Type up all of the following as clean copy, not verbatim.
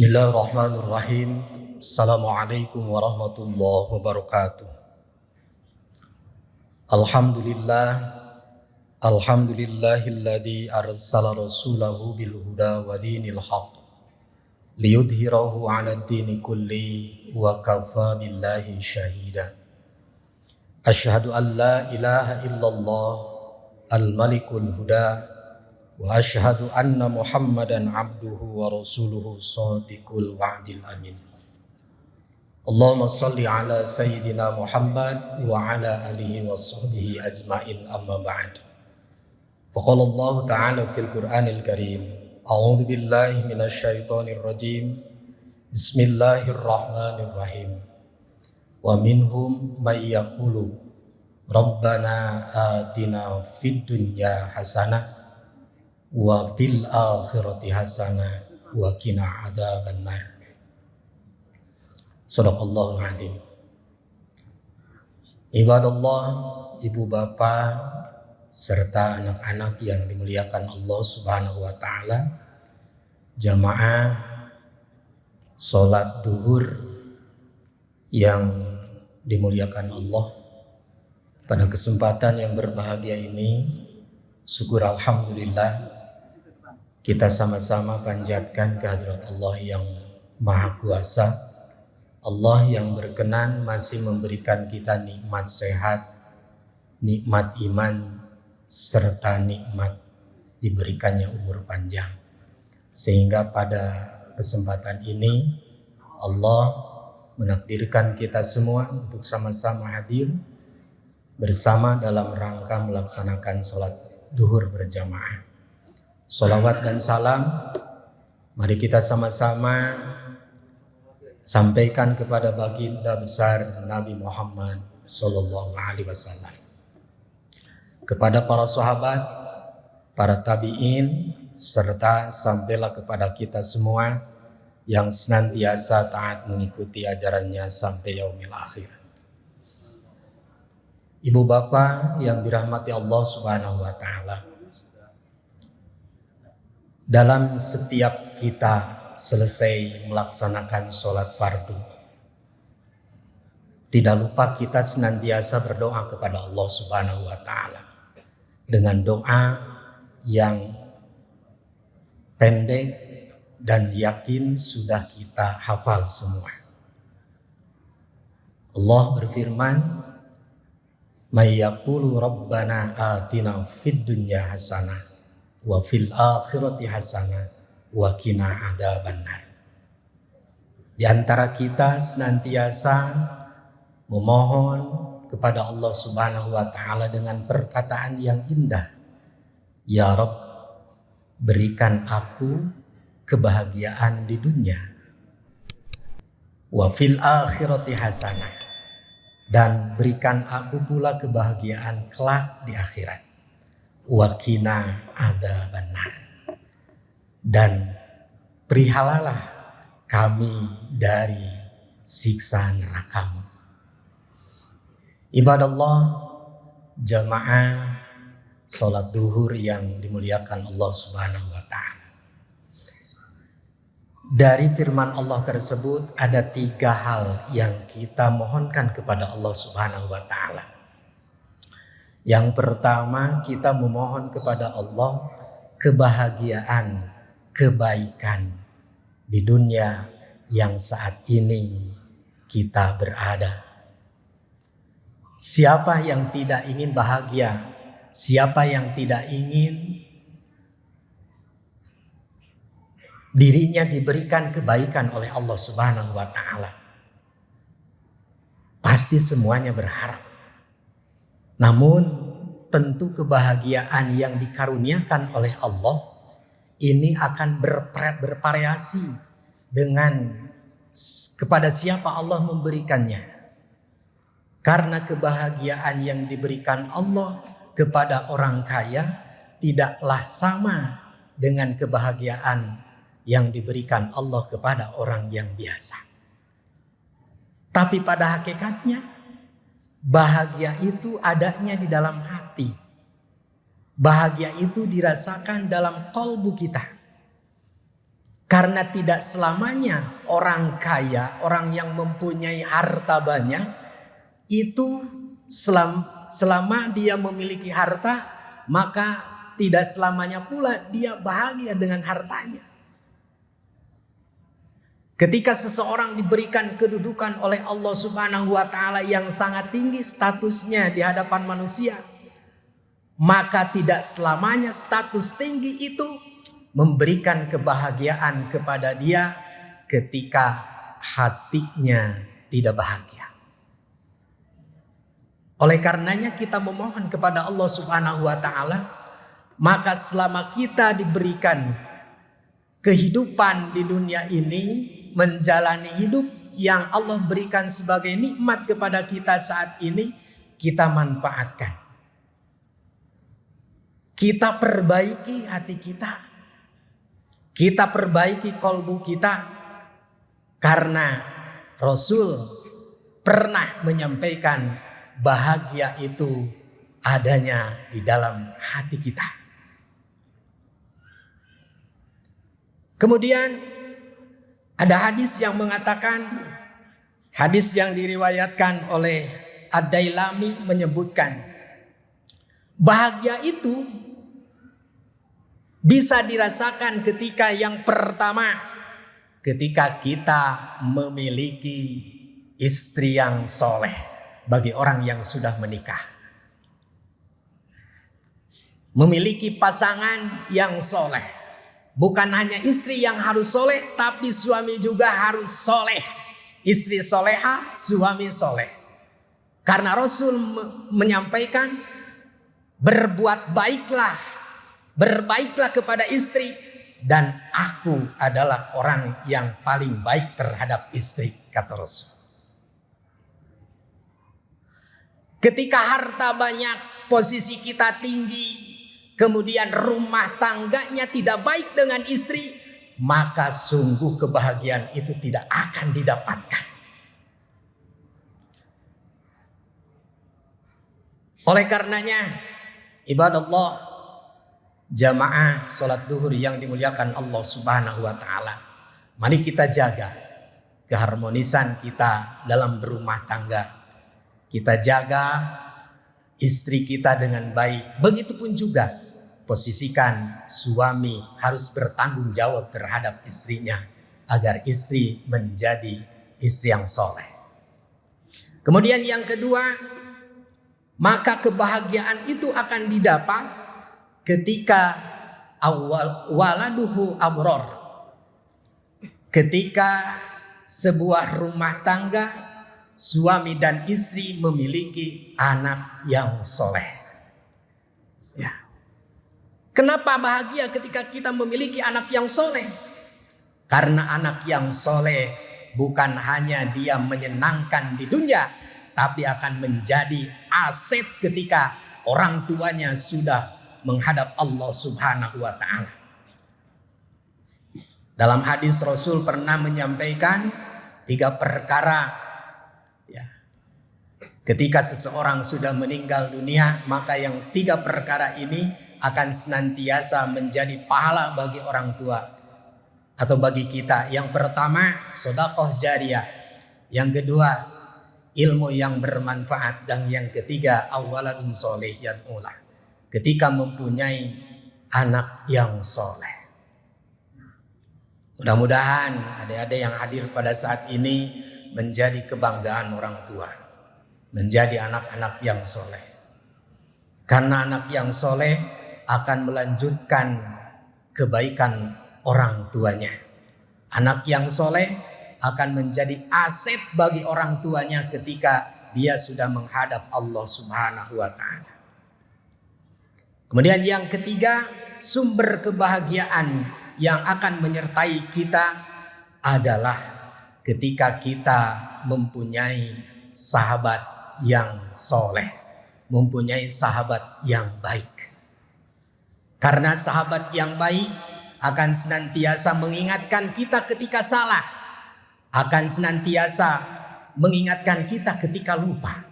Bismillahirrahmanirrahim. Assalamualaikum warahmatullahi wabarakatuh. Alhamdulillahilladzi arsala rasulahu bil huda wa dinil haqq liyudhhirahu 'alad dini kulli wa kafa billahi syahida. Asyhadu an la ilaha illallah al-malikul huda wa asyhadu anna Muhammadan abduhu wa rasuluhu shadiqul wa'dil amin. Allahumma salli ala sayyidina Muhammad wa ala alihi wa sahbihi ajma'in, amma ba'd. Faqala Allah ta'ala fil Qur'anil Karim, a'udzu billahi minasy syaithanir rajim. Bismillahirrahmanirrahim. Wa minhum may yaqulu rabbana atina fid dunya hasanah wa fil akhirati hasanah wa qina adzabannar. Shadaqallahul adzim. Ibadallah, ibu bapak serta anak-anak yang dimuliakan Allah Subhanahu wa taala, jamaah salat duhur yang dimuliakan Allah, pada kesempatan yang berbahagia ini, syukur alhamdulillah kita sama-sama panjatkan kehadirat Allah yang Maha Kuasa, Allah yang berkenan masih memberikan kita nikmat sehat, nikmat iman, serta nikmat diberikannya umur panjang. Sehingga pada kesempatan ini Allah menakdirkan kita semua untuk sama-sama hadir bersama dalam rangka melaksanakan sholat duhur berjamaah. Sholawat dan salam mari kita sama-sama sampaikan kepada baginda besar Nabi Muhammad sallallahu alaihi wasallam, kepada para sahabat, para tabi'in, serta sampailah kepada kita semua yang senantiasa taat mengikuti ajarannya sampai yaumil akhir. Ibu bapak yang dirahmati Allah Subhanahu wa taala, dalam setiap kita selesai melaksanakan sholat fardu, tidak lupa kita senantiasa berdoa kepada Allah Subhanahu wa taala dengan doa yang pendek dan yakin sudah kita hafal semua. Allah berfirman, "May yaqulu rabbana atina fid dunya hasanah wa fil akhirati hasanah wa qina adzabannar." Di antara kita senantiasa memohon kepada Allah Subhanahu wa taala dengan perkataan yang indah, "Ya Rabb, berikan aku kebahagiaan di dunia, wa fil akhirati hasanah, dan berikan aku pula kebahagiaan kelak di akhirat, wa qina adzabannar, dan perihalalah kami dari siksa neraka-Mu." Ibadallah, jamaah salat duhur yang dimuliakan Allah Subhanahu wa taala. Dari firman Allah tersebut ada 3 hal yang kita mohonkan kepada Allah Subhanahu wa taala. Yang pertama, kita memohon kepada Allah kebahagiaan, kebaikan di dunia yang saat ini kita berada. Siapa yang tidak ingin bahagia? Siapa yang tidak ingin dirinya diberikan kebaikan oleh Allah Subhanahu wa taala? Pasti semuanya berharap. Namun tentu kebahagiaan yang dikaruniakan oleh Allah ini akan bervariasi dengan kepada siapa Allah memberikannya. Karena kebahagiaan yang diberikan Allah kepada orang kaya tidaklah sama dengan kebahagiaan yang diberikan Allah kepada orang yang biasa. Tapi pada hakikatnya bahagia itu adanya di dalam hati. Bahagia itu dirasakan dalam kalbu kita. Karena tidak selamanya orang kaya, orang yang mempunyai harta banyak itu selama dia memiliki harta, maka tidak selamanya pula dia bahagia dengan hartanya. Ketika seseorang diberikan kedudukan oleh Allah Subhanahu wa taala yang sangat tinggi statusnya di hadapan manusia, maka tidak selamanya status tinggi itu memberikan kebahagiaan kepada dia ketika hatinya tidak bahagia. Oleh karenanya kita memohon kepada Allah Subhanahu wa taala, maka selama kita diberikan kehidupan di dunia ini, menjalani hidup yang Allah berikan sebagai nikmat kepada kita saat ini, kita manfaatkan. Kita perbaiki hati kita. Kita perbaiki kolbu kita, karena Rasul pernah menyampaikan bahagia itu adanya di dalam hati kita. Kemudian ada hadis yang mengatakan, hadis yang diriwayatkan oleh Ad-Dailami menyebutkan, bahagia itu bisa dirasakan ketika yang pertama, ketika kita memiliki istri yang soleh bagi orang yang sudah menikah. Memiliki pasangan yang soleh. Bukan hanya istri yang harus soleh, tapi suami juga harus soleh. Istri soleha, suami soleh. Karena Rasul menyampaikan, berbaiklah kepada istri, dan aku adalah orang yang paling baik terhadap istri, kata Rasul. Ketika harta banyak, posisi kita tinggi, kemudian rumah tangganya tidak baik dengan istri, maka sungguh kebahagiaan itu tidak akan didapatkan. Oleh karenanya, ibadallah, jamaah sholat duhur yang dimuliakan Allah Subhanahu wa ta'ala, mari kita jaga keharmonisan kita dalam berumah tangga. Kita jaga istri kita dengan baik. Begitupun juga posisikan suami harus bertanggung jawab terhadap istrinya, agar istri menjadi istri yang soleh. Kemudian yang kedua, maka kebahagiaan itu akan didapat ketika waladuhu abror. Ketika sebuah rumah tangga, suami dan istri memiliki anak yang soleh. Ya. Kenapa bahagia ketika kita memiliki anak yang soleh? Karena anak yang soleh bukan hanya dia menyenangkan di dunia, tapi akan menjadi aset ketika orang tuanya sudah menghadap Allah Subhanahu wa ta'ala. Dalam hadis Rasul pernah menyampaikan 3 perkara. Ya. Ketika seseorang sudah meninggal dunia, maka yang 3 perkara ini akan senantiasa menjadi pahala bagi orang tua atau bagi kita. Yang pertama, sedekah jariyah. Yang kedua, ilmu yang bermanfaat. Dan yang ketiga, awaladun soleh yad'ulah. Ketika mempunyai anak yang soleh. Mudah-mudahan adik-adik yang hadir pada saat ini menjadi kebanggaan orang tua, menjadi anak-anak yang soleh. Karena anak yang soleh akan melanjutkan kebaikan orang tuanya. Anak yang soleh akan menjadi aset bagi orang tuanya ketika dia sudah menghadap Allah Subhanahu wa ta'ala. Kemudian yang ketiga, sumber kebahagiaan yang akan menyertai kita adalah ketika kita mempunyai sahabat yang soleh, mempunyai sahabat yang baik. Karena sahabat yang baik akan senantiasa mengingatkan kita ketika salah, akan senantiasa mengingatkan kita ketika lupa,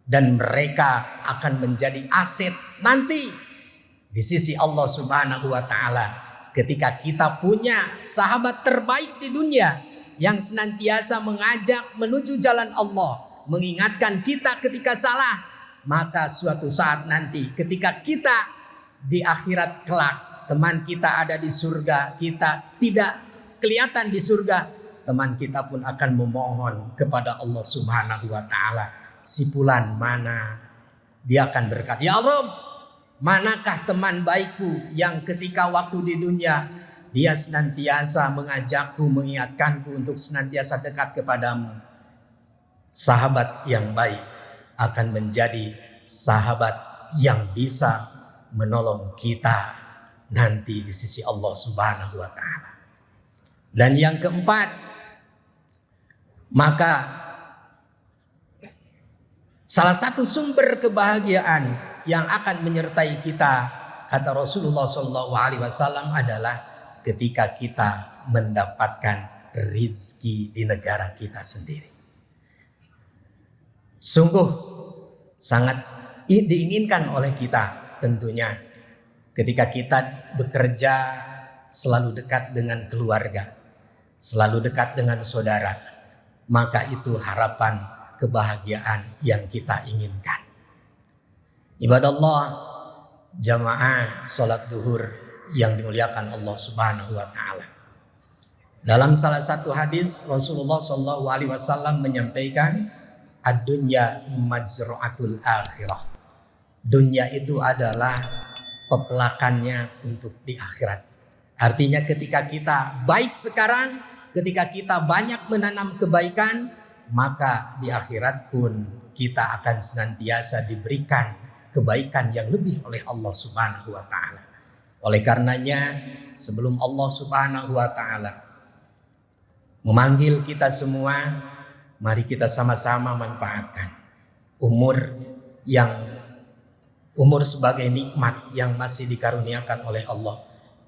dan mereka akan menjadi aset nanti di sisi Allah Subhanahu wa ta'ala ketika kita punya sahabat terbaik di dunia yang senantiasa mengajak menuju jalan Allah, mengingatkan kita ketika salah, maka suatu saat nanti ketika kita di akhirat kelak, teman kita ada di surga, kita tidak kelihatan di surga, teman kita pun akan memohon kepada Allah Subhanahu wa taala, si fulan mana? Dia akan berkata, ya Rabb, manakah teman baikku yang ketika waktu di dunia dia senantiasa mengajakku, mengingatkanku untuk senantiasa dekat kepadamu. Sahabat yang baik akan menjadi sahabat yang bisa menolong kita nanti di sisi Allah Subhanahu wa taala. Dan yang keempat, maka salah satu sumber kebahagiaan yang akan menyertai kita, kata Rasulullah SAW, adalah ketika kita mendapatkan rizki di negara kita sendiri. Sungguh sangat diinginkan oleh kita tentunya ketika kita bekerja selalu dekat dengan keluarga, selalu dekat dengan saudara, maka itu harapan kebahagiaan yang kita inginkan. Ibadah Allah, jamaah salat duhur yang dimuliakan Allah Subhanahu wa taala. Dalam salah satu hadis Rasulullah SAW menyampaikan, ad-dunya majra'atul akhirah. Dunia itu adalah pepelakannya untuk di akhirat. Artinya ketika kita baik sekarang, ketika kita banyak menanam kebaikan, maka di akhirat pun kita akan senantiasa diberikan kebaikan yang lebih oleh Allah Subhanahu wa taala. Oleh karenanya, sebelum Allah Subhanahu wa taala memanggil kita semua, mari kita sama-sama manfaatkan umur sebagai nikmat yang masih dikaruniakan oleh Allah.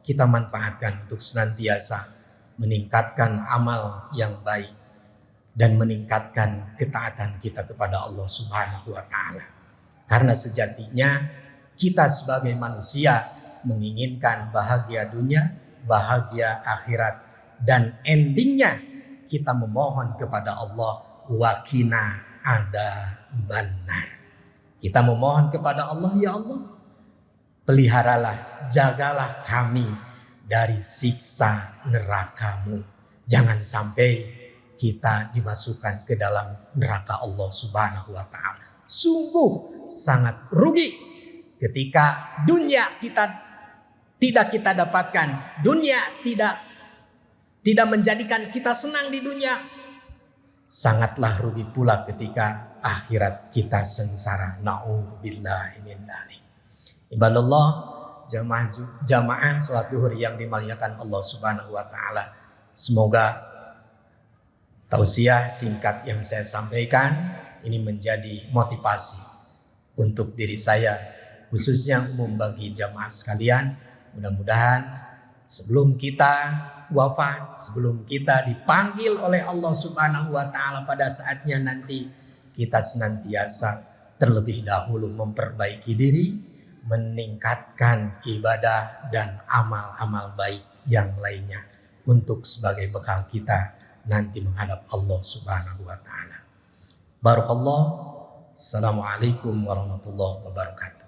Kita manfaatkan untuk senantiasa meningkatkan amal yang baik dan meningkatkan ketaatan kita kepada Allah Subhanahu wa taala. Karena sejatinya kita sebagai manusia menginginkan bahagia dunia, bahagia akhirat, dan endingnya kita memohon kepada Allah, waqina adzabannar. Kita memohon kepada Allah, ya Allah, peliharalah, jagalah kami dari siksa neraka-Mu. Jangan sampai kita dimasukkan ke dalam neraka Allah Subhanahu wa taala. Sungguh sangat rugi ketika dunia tidak kita dapatkan, dunia tidak menjadikan kita senang di dunia. Sangatlah rugi pula ketika akhirat kita sengsara. Na'udzubillahi min dzalik. Ibadallah, jamaah salat duhur yang dimuliakan Allah Subhanahu wa taala. Semoga tausiah singkat yang saya sampaikan ini menjadi motivasi untuk diri saya, khususnya umum bagi jamaah sekalian. Mudah-mudahan sebelum kita wafat, sebelum kita dipanggil oleh Allah Subhanahu wa taala pada saatnya nanti, kita senantiasa terlebih dahulu memperbaiki diri, meningkatkan ibadah dan amal-amal baik yang lainnya untuk sebagai bekal kita nanti menghadap Allah Subhanahu wa taala. Barakallah. Assalamualaikum warahmatullahi wabarakatuh.